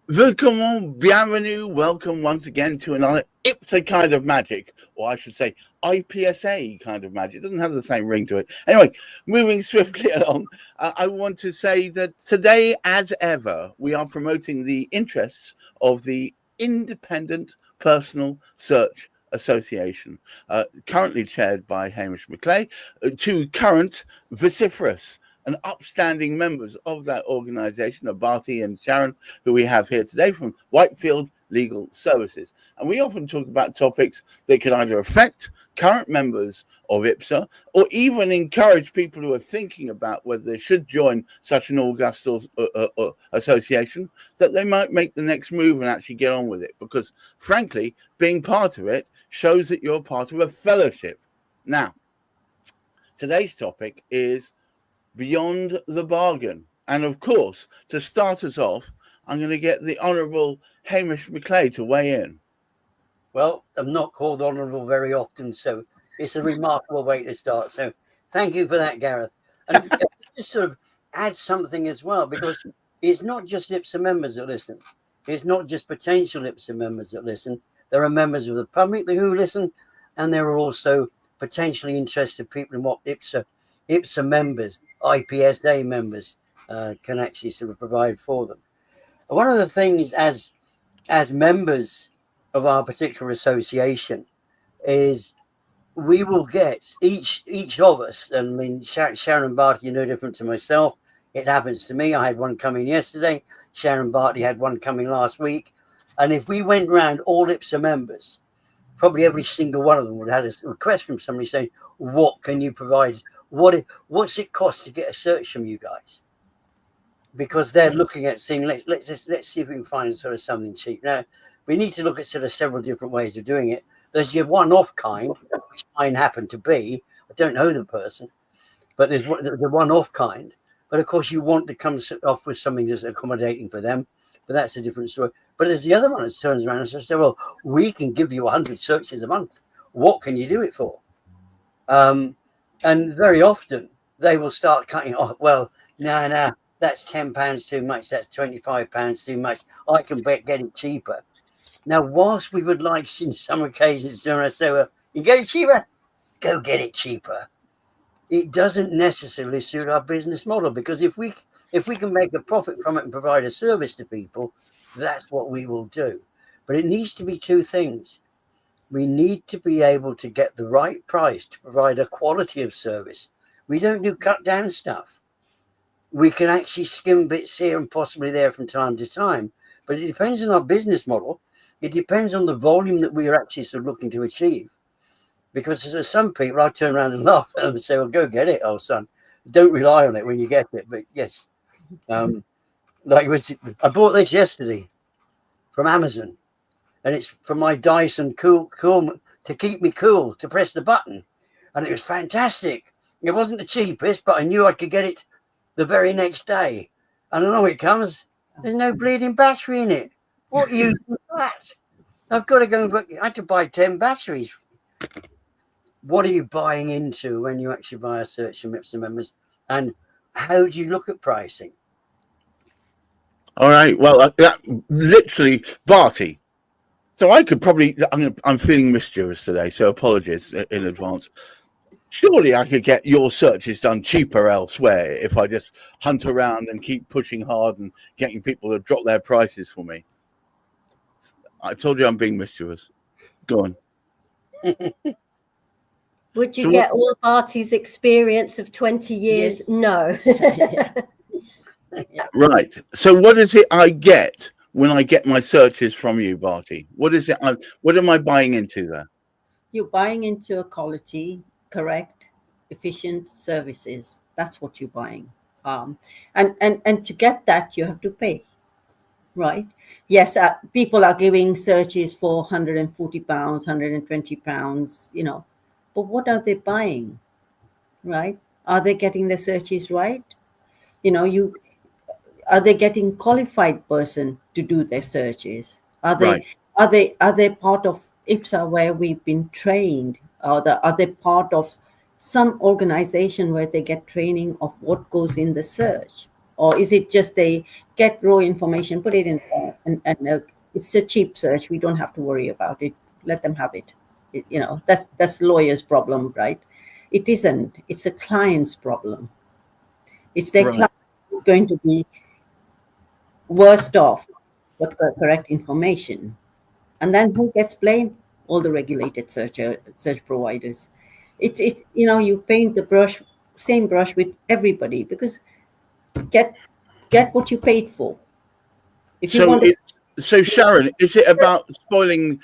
Willkommen, bienvenue, welcome once again to another IPSA kind of magic, or I should say IPSA kind of magic. It doesn't have the same ring to it. Anyway, moving swiftly along, I want to say that today, as ever, we are promoting the interests of the Independent Personal Search Association, currently chaired by Hamish McClay, two current vociferous and upstanding members of that organization are Barty and Sharon, who we have here today from Whitefield Legal Services. And we often talk about topics that could either affect current members of IPSA or even encourage people who are thinking about whether they should join such an august association, that they might make the next move and actually get on with it. Because frankly, being part of it shows that you're part of a fellowship. Now, today's topic is beyond the bargain. And of course, to start us off, I'm going to get the Honourable Hamish McClay to weigh in. Well, I'm not called Honourable very often, so it's a remarkable way to start. So thank you for that, Gareth. And just sort of add something as well, because it's not just IPSA members that listen. It's not just potential IPSA members that listen. There are members of the public who listen, and there are also potentially interested people in what IPSA members, IPSA members can actually sort of provide for them. One of the things as members of our particular association is we will get each of us. I mean, Sharon Barty, you're no different to myself. It happens to me. I had one coming yesterday. Sharon Barty had one coming last week. And if we went around all IPSA members, probably every single one of them would have had a request from somebody saying, what can you provide? What's it cost to get a search from you guys? Because they're looking at saying, let's see if we can find sort of something cheap. Now, we need to look at sort of several different ways of doing it. There's your one-off kind, which mine happened to be. I don't know the person, but there's the one-off kind. But of course, you want to come off with something that's accommodating for them. But that's a different story. But there's the other one that turns around and says, well, we can give you 100 searches a month. What can you do it for? And very often they will start cutting off. Well, no, that's £10 too much. That's £25 too much. I can get it cheaper. Now, whilst we would like in some occasions to say, well, you get it cheaper, go get it cheaper. It doesn't necessarily suit our business model, because if we can make a profit from it and provide a service to people, that's what we will do. But it needs to be two things. We need to be able to get the right price to provide a quality of service. We don't do cut down stuff. We can actually skim bits here and possibly there from time to time, but it depends on our business model. It depends on the volume that we are actually sort of looking to achieve. Because there's some people, I turn around and laugh at them and say, well, go get it, old son. Don't rely on it when you get it. But yes, I bought this yesterday from Amazon. And it's for my Dyson cool to keep me cool, to press the button. And it was fantastic. It wasn't the cheapest, but I knew I could get it the very next day. And I know it comes. There's no bleeding battery in it. What use is that? I've got to go and I had to buy 10 batteries. What are you buying into when you actually buy a search from IPSA members? And how do you look at pricing? All right. Well, literally, Barty. So I could probably, I'm feeling mischievous today, so apologies in advance. Surely I could get your searches done cheaper elsewhere if I just hunt around and keep pushing hard and getting people to drop their prices for me. I told you I'm being mischievous. Go on. Would you get all Barty's experience of 20 years? Yes. No. Right. So what is it I get when I get my searches from you, Barty? What is it? What am I buying into there? You're buying into a quality, correct, efficient services. That's what you're buying. And to get that, you have to pay, right? Yes, people are giving searches for £140, £120, but what are they buying, right? Are they getting the searches right? Are they getting qualified person to do their searches? Are they part of IPSA where we've been trained? Are they part of some organization where they get training of what goes in the search? Or is it just they get raw information, put it in there, and it's a cheap search. We don't have to worry about it. Let them have it. That's lawyer's problem, right? It isn't. It's a client's problem. It's their client who's going to be worst off with the correct information. And then who gets blamed? All the regulated search providers. You paint the same brush with everybody, because get what you paid for. So Sharon, is it about spoiling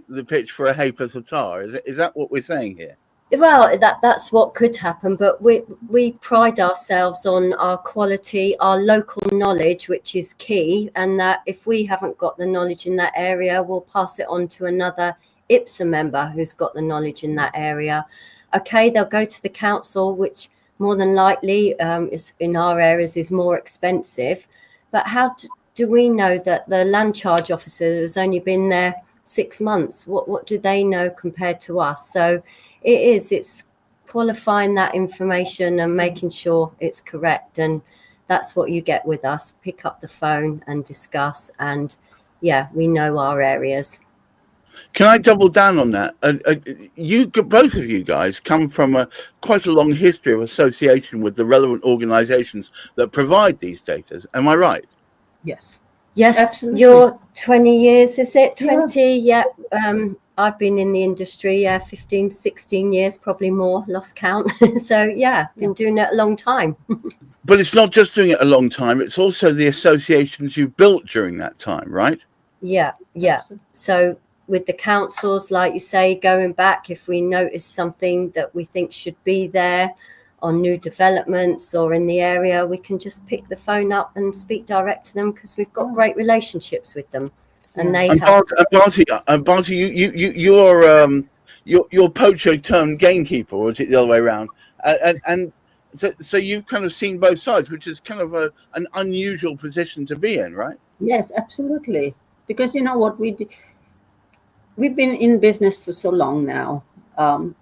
the pitch for a Haper Tatar? Is that what we're saying here? Well, that's what could happen, but we pride ourselves on our quality, our local knowledge, which is key, and that if we haven't got the knowledge in that area, we'll pass it on to another IPSA member who's got the knowledge in that area. Okay, they'll go to the council, which more than likely is in our areas is more expensive. But how do we know that the land charge officer has only been there 6 months? What do they know compared to us? So it's qualifying that information and making sure it's correct, and that's what you get with us. Pick up the phone and discuss, and we know our areas. Can I double down on that? Both of you guys come from quite a long history of association with the relevant organisations that provide these data. Am I right? Yes. Yes, absolutely. You're 20 years, is it? 20, yeah. I've been in the industry 15, 16 years, probably more, lost count. So, been doing it a long time. But it's not just doing it a long time, it's also the associations you built during that time, right? Yeah. So with the councils, like you say, going back, if we notice something that we think should be there on new developments or in the area, we can just pick the phone up and speak direct to them, because we've got great relationships with them, and they help. Barty, you're poacher turned gamekeeper, or is it the other way around? And so you've kind of seen both sides, which is kind of an unusual position to be in, right? Yes, absolutely. Because you know what, we've been in business for so long now.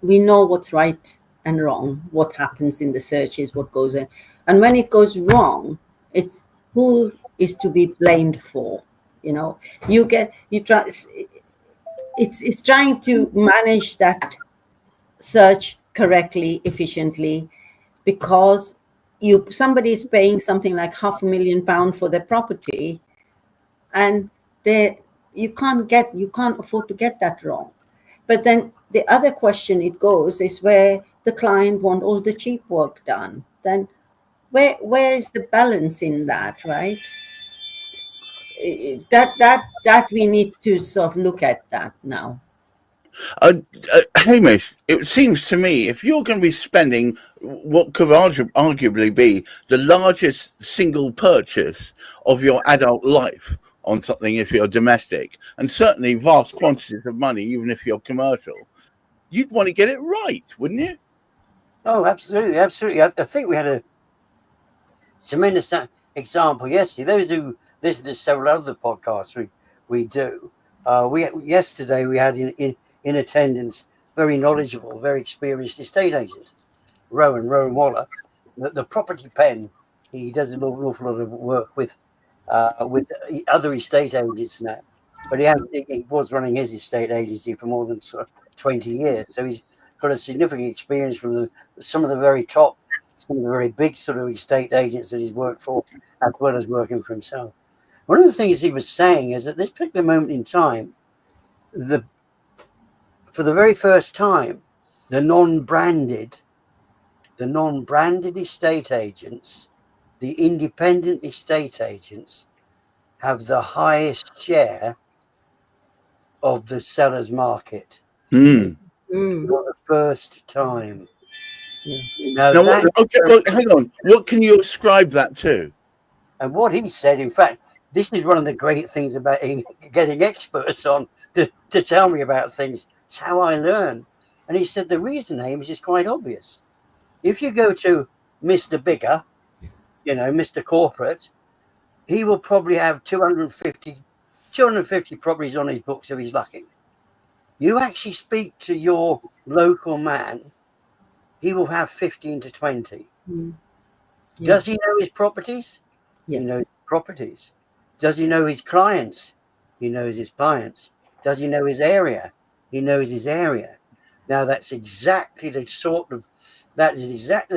We know what's right and wrong, what happens in the searches, what goes in. And when it goes wrong, it's who is to be blamed for. It's trying to manage that search correctly, efficiently, because somebody is paying something like £500,000 for their property, and you can't afford to get that wrong. But then the other question it goes is where the client want all the cheap work done. Then where is the balance in that, right? That we need to sort of look at that now. Hamish, it seems to me if you're going to be spending what could arguably be the largest single purchase of your adult life on something, if you're domestic, and certainly vast quantities of money, even if you're commercial, you'd want to get it right, wouldn't you? Oh, absolutely. I think we had a tremendous example yesterday. Those who listen to several other podcasts we do, yesterday we had in attendance very knowledgeable, very experienced estate agent, Rowan Waller, the property pen. He does an awful lot of work with other estate agents now, but he was running his estate agency for more than 20 years, so he's got a significant experience from some of the very top, some of the very big sort of estate agents that he's worked for, as well as working for himself. One of the things he was saying is at this particular moment in time, for the very first time, the non-branded estate agents, the independent estate agents, have the highest share of the seller's market for the first time. Now, hang on. What can you ascribe that to? And what he said, in fact, this is one of the great things about getting experts on to tell me about things. It's how I learn. And he said the reason, Hamish, is quite obvious. If you go to Mr. Bigger, Mr. Corporate, he will probably have 250 properties on his books if he's lucky. You actually speak to your local man, he will have 15 to 20. Does he know his properties? Yes. He knows properties. Does he know his clients? He knows his clients. Does he know his area? He knows his area. Now that is exactly the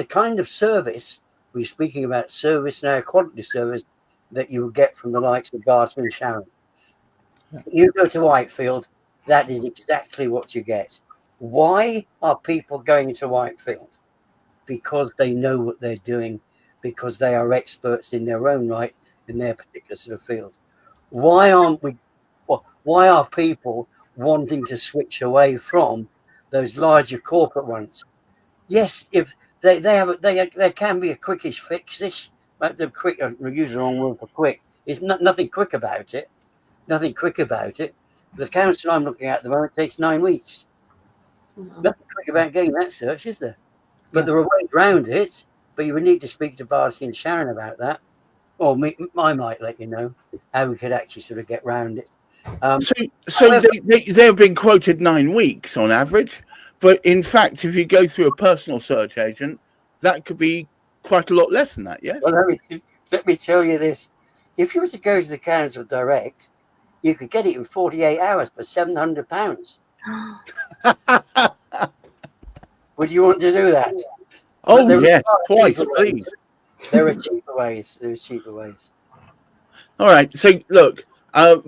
kind of service we're speaking about. Service now, quality service that you will get from the likes of Barton and Sharon. You go to Whitefield, that is exactly what you get. Why are people going to Whitefield? Because they know what they're doing, because they are experts in their own right in their particular sort of field. Why are people wanting to switch away from those larger corporate ones? Yes, if there can be a quickish fix. The quick, use the wrong word for quick. It's nothing quick about it. Nothing quick about it. The council I'm looking at the moment takes 9 weeks. Nothing quick about getting that search, is there? But there are ways around it. But you would need to speak to Barty and Sharon about that. Or I might let you know how we could actually sort of get round it. So they have been quoted 9 weeks on average. But in fact, if you go through a personal search agent, that could be quite a lot less than that, yes? Well, let me tell you this. If you were to go to the council direct, you could get it in 48 hours for £700. Would you want to do that? Oh, yes, twice, please. There are cheaper ways. All right. So, look,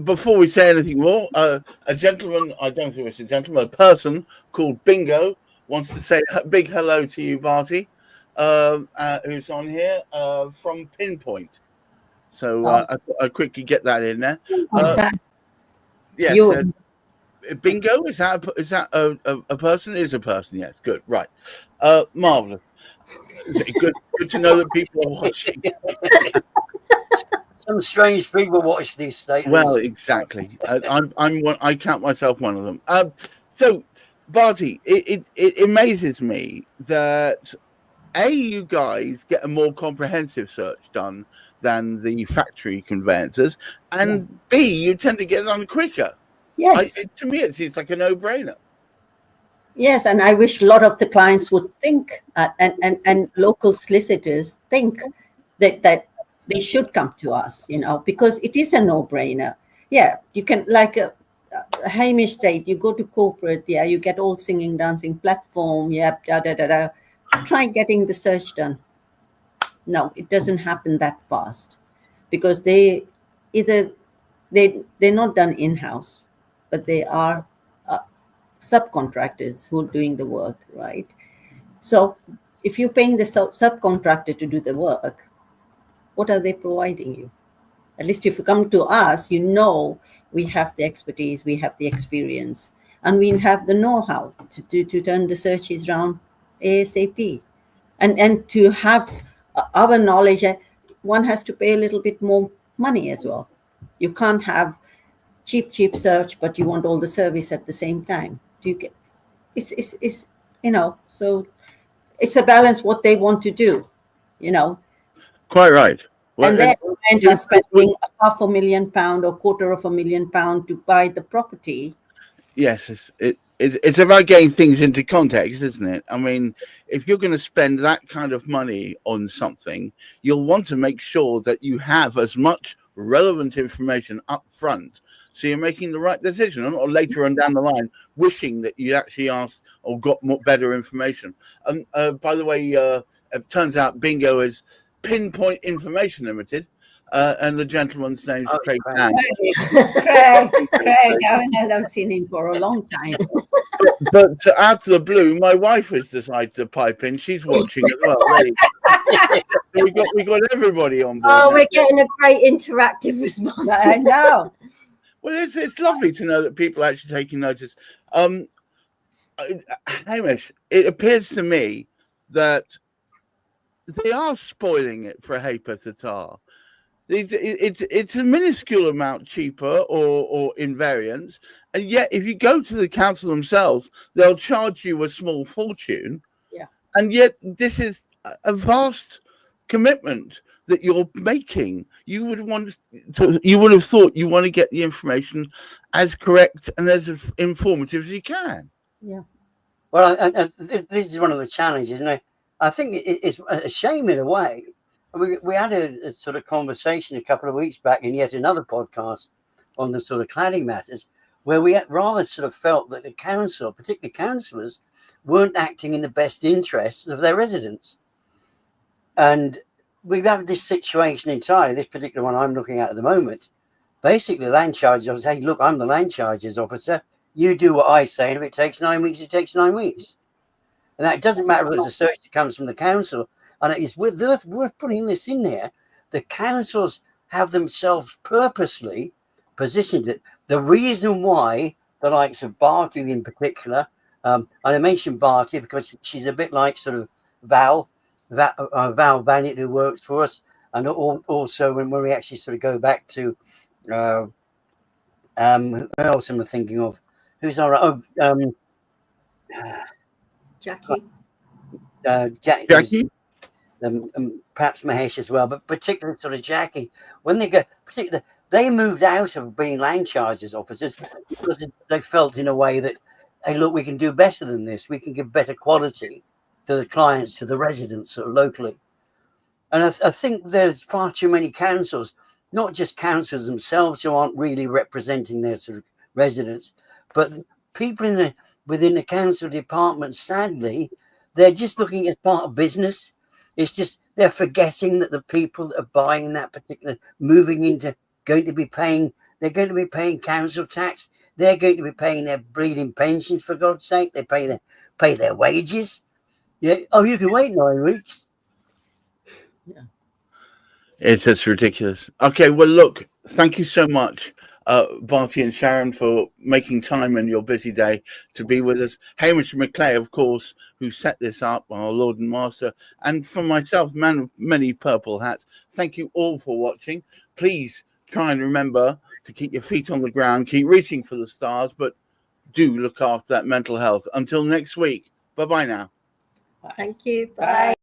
before we say anything more, a gentleman, I don't think it's a gentleman, a person called Bingo wants to say a big hello to you, Barty, who's on here from Pinpoint. So I quickly get that in there. Yes. Bingo, is that a person? It is a person, yes. Good, right. Marvelous. Good to know that people are watching. Some strange people watch these statements. Well, exactly. I count myself one of them. So, Barty, it amazes me that you guys get a more comprehensive search done than the factory conveyancers, and B, you tend to get it on quicker. Yes. To me, it seems like a no-brainer. Yes, and I wish a lot of the clients would think, and local solicitors think that they should come to us, because it is a no-brainer. Yeah, you can, like Hamish said, you go to corporate, you get all singing, dancing platform, try getting the search done. No, it doesn't happen that fast, because they're not done in-house, but they are subcontractors who are doing the work, right? So if you're paying the subcontractor to do the work, what are they providing you? At least if you come to us, we have the expertise, we have the experience, and we have the know-how to turn the searches around ASAP. And to have our knowledge, one has to pay a little bit more money as well. You can't have cheap search, but you want all the service at the same time. Do you get? It's so it's a balance what they want to do, Quite right. Well, and then are spending £500,000 or £250,000 to buy the property. Yes, it's about getting things into context, isn't it? I mean, if you're going to spend that kind of money on something, you'll want to make sure that you have as much relevant information up front, so you're making the right decision, and not later on down the line wishing that you actually asked or got better information. By the way, it turns out Bingo is Pinpoint Information Limited, and the gentleman's name is Craig. Craig, I haven't seen him for a long time. But to add to the blue, my wife has decided to pipe in. She's watching as well. We got everybody on board. Oh, we're getting a great interactive response. I know. Well, it's lovely to know that people are actually taking notice. Hamish, it appears to me that they are spoiling it for Haper Tatar. It's a minuscule amount cheaper or in variance, and yet if you go to the council themselves, they'll charge you a small fortune. Yeah. And yet this is a vast commitment that you're making. You would have thought you want to get the information as correct and as informative as you can. Yeah. Well, and this is one of the challenges, and I think it's a shame in a way We had a sort of conversation a couple of weeks back in yet another podcast on the sort of cladding matters, where we rather sort of felt that the council, particularly councillors, weren't acting in the best interests of their residents. And we've had this situation entirely, this particular one I'm looking at the moment. Basically, the land charges officer, hey, look, I'm the land charges officer. You do what I say, and if it takes 9 weeks, it takes 9 weeks. And that doesn't matter if it's a search that comes from the council. And it's worth putting this in there. The councils have themselves purposely positioned it. The reason why the likes of Barty in particular, and I mentioned Barty because she's a bit like sort of Val Bannett, who works for us, and also when we actually sort of go back to who else am I thinking of? Who's all right? Jackie. Jackie. Perhaps Mahesh as well, but particularly sort of Jackie. When they go, particularly, they moved out of being land charges officers because they felt in a way that, hey, look, we can do better than this. We can give better quality to the clients, to the residents sort of locally. And I think there's far too many councils, not just councils themselves who aren't really representing their sort of residents, but people within the council department, sadly, they're just looking as part of business. It's just they're forgetting that the people that are buying that particular, moving into, they're going to be paying council tax. They're going to be paying their bleeding pensions, for God's sake. They pay their wages. Yeah. Oh, you can wait 9 weeks. Yeah. It's just ridiculous. Okay, well, look, thank you so much, Barty and Sharon, for making time in your busy day to be with us. Hamish McClay, of course, who set this up, our Lord and Master, and for myself, man of many purple hats, thank you all for watching. Please try and remember to keep your feet on the ground, keep reaching for the stars, but do look after that mental health. Until next week, bye-bye now. Thank you. Bye.